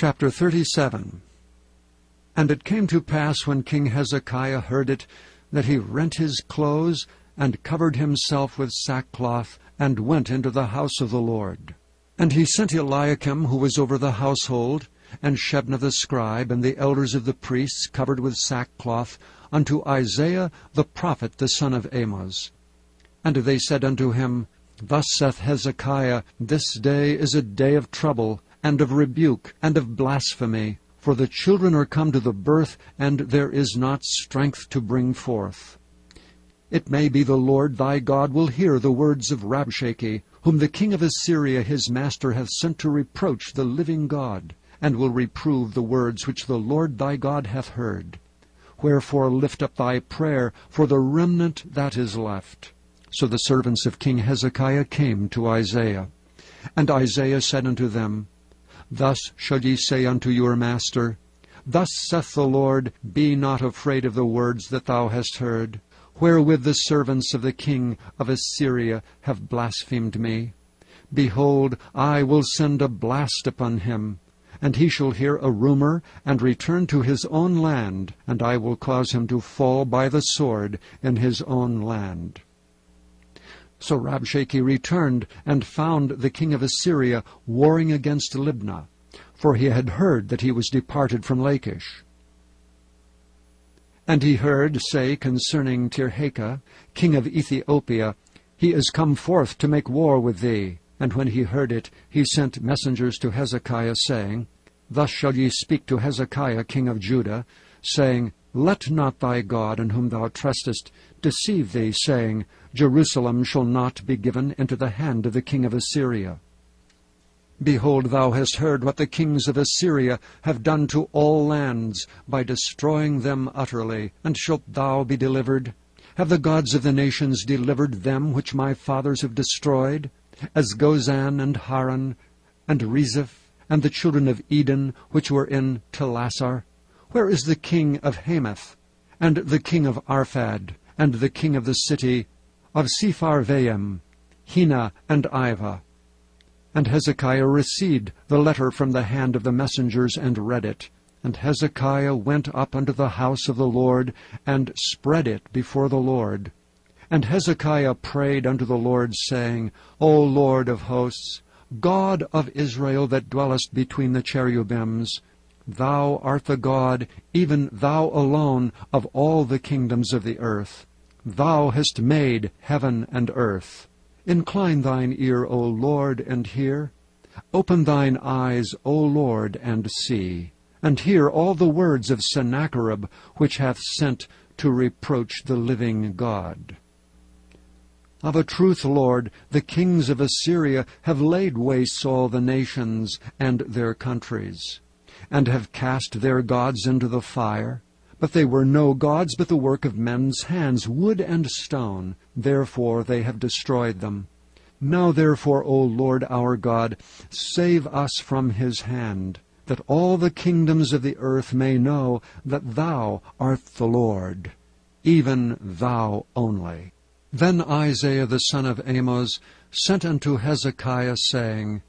Chapter 37. And it came to pass, when King Hezekiah heard it, that he rent his clothes, and covered himself with sackcloth, and went into the house of the Lord. And he sent Eliakim, who was over the household, and Shebna the scribe, and the elders of the priests, covered with sackcloth, unto Isaiah the prophet, the son of Amoz. And they said unto him, Thus saith Hezekiah, This day is a day of trouble, and of rebuke, and of blasphemy, for the children are come to the birth, and there is not strength to bring forth. It may be the Lord thy God will hear the words of Rabshakeh, whom the king of Assyria his master hath sent to reproach the living God, and will reprove the words which the Lord thy God hath heard. Wherefore lift up thy prayer for the remnant that is left. So the servants of King Hezekiah came to Isaiah. And Isaiah said unto them, Thus shall ye say unto your master, Thus saith the Lord, Be not afraid of the words that thou hast heard, wherewith the servants of the king of Assyria have blasphemed me. Behold, I will send a blast upon him, and he shall hear a rumor, and return to his own land, and I will cause him to fall by the sword in his own land. So Rabshakeh returned, and found the king of Assyria warring against Libnah, for he had heard that he was departed from Lachish. And he heard say concerning Tirhakah, king of Ethiopia, He is come forth to make war with thee. And when he heard it, he sent messengers to Hezekiah, saying, Thus shall ye speak to Hezekiah king of Judah, saying, Let not thy God, in whom thou trustest, deceive thee, saying, Jerusalem shall not be given into the hand of the king of Assyria. Behold, thou hast heard what the kings of Assyria have done to all lands, by destroying them utterly, and shalt thou be delivered? Have the gods of the nations delivered them which my fathers have destroyed, as Gozan and Haran, and Rezeph, and the children of Eden, which were in Telassar? Where is the king of Hamath, and the king of Arphad, and the king of the city of Sepharvaim, Hena and Ivah? And Hezekiah received the letter from the hand of the messengers, and read it. And Hezekiah went up unto the house of the Lord, and spread it before the Lord. And Hezekiah prayed unto the Lord, saying, O Lord of hosts, God of Israel, that dwellest between the cherubims, Thou art the God, even Thou alone, of all the kingdoms of the earth. Thou hast made heaven and earth. Incline thine ear, O Lord, and hear. Open thine eyes, O Lord, and see. And hear all the words of Sennacherib, which hath sent to reproach the living God. Of a truth, Lord, the kings of Assyria have laid waste all the nations and their countries, and have cast their gods into the fire. But they were no gods, but the work of men's hands, wood and stone. Therefore they have destroyed them. Now therefore, O Lord our God, save us from his hand, that all the kingdoms of the earth may know that Thou art the Lord, even Thou only. Then Isaiah the son of Amoz sent unto Hezekiah, saying,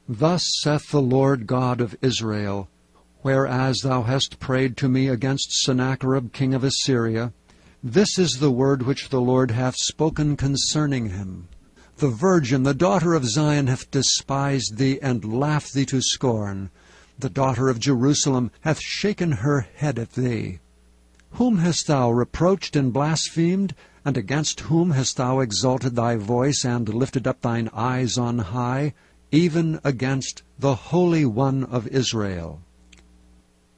Thus saith the Lord God of Israel, Whereas thou hast prayed to me against Sennacherib king of Assyria, this is the word which the Lord hath spoken concerning him. The virgin, the daughter of Zion, hath despised thee, and laughed thee to scorn. The daughter of Jerusalem hath shaken her head at thee. Whom hast thou reproached and blasphemed? And against whom hast thou exalted thy voice, and lifted up thine eyes on high? Even against the Holy One of Israel.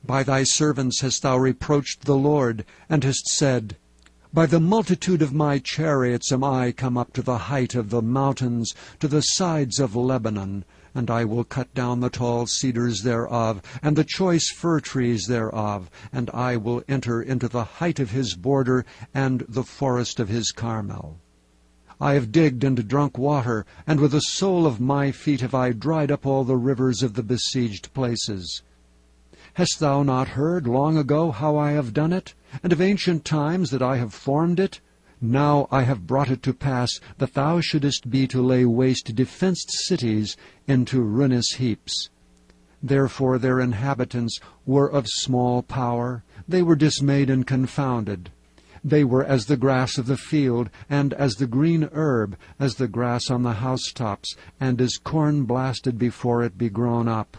By thy servants hast thou reproached the Lord, and hast said, By the multitude of my chariots am I come up to the height of the mountains, to the sides of Lebanon, and I will cut down the tall cedars thereof, and the choice fir trees thereof, and I will enter into the height of his border, and the forest of his Carmel. I have digged and drunk water, and with the sole of my feet have I dried up all the rivers of the besieged places. Hast thou not heard long ago how I have done it, and of ancient times that I have formed it? Now I have brought it to pass that thou shouldest be to lay waste defenced cities into ruinous heaps. Therefore their inhabitants were of small power. They were dismayed and confounded. They were as the grass of the field, and as the green herb, as the grass on the housetops, and as corn blasted before it be grown up.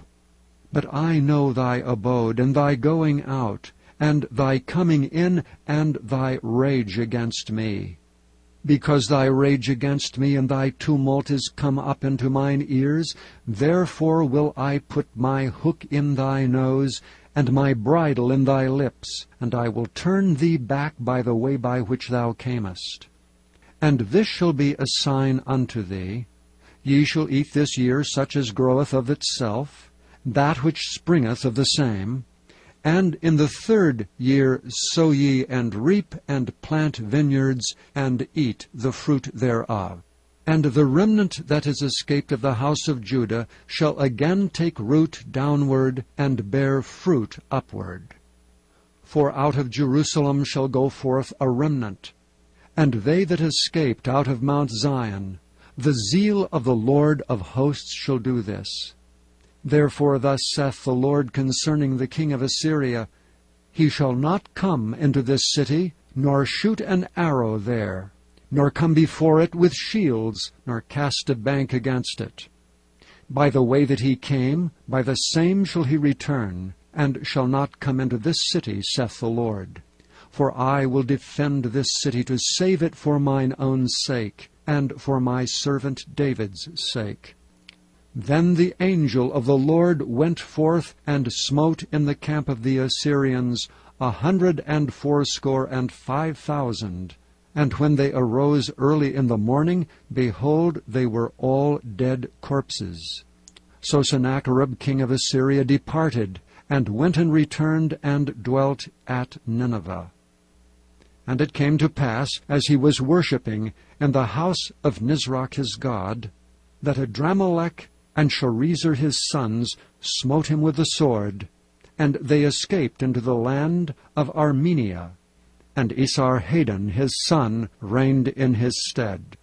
But I know thy abode, and thy going out, and thy coming in, and thy rage against me. Because thy rage against me and thy tumult is come up into mine ears, therefore will I put my hook in thy nose, and my bridle in thy lips, and I will turn thee back by the way by which thou camest. And this shall be a sign unto thee: ye shall eat this year such as groweth of itself, that which springeth of the same. And in the 3rd year sow ye, and reap, and plant vineyards, and eat the fruit thereof. And the remnant that is escaped of the house of Judah shall again take root downward, and bear fruit upward. For out of Jerusalem shall go forth a remnant, and they that escaped out of Mount Zion. The zeal of the Lord of hosts shall do this. Therefore thus saith the Lord concerning the king of Assyria, He shall not come into this city, nor shoot an arrow there, nor come before it with shields, nor cast a bank against it. By the way that he came, by the same shall he return, and shall not come into this city, saith the Lord. For I will defend this city to save it for mine own sake, and for my servant David's sake. Then the angel of the Lord went forth, and smote in the camp of the Assyrians 185,000. And when they arose early in the morning, behold, they were all dead corpses. So Sennacherib king of Assyria departed, and went and returned, and dwelt at Nineveh. And it came to pass, as he was worshipping in the house of Nisroch his god, that Adramelech and Sharezer his sons smote him with the sword, and they escaped into the land of Armenia, and Esarhaddon his son reigned in his stead.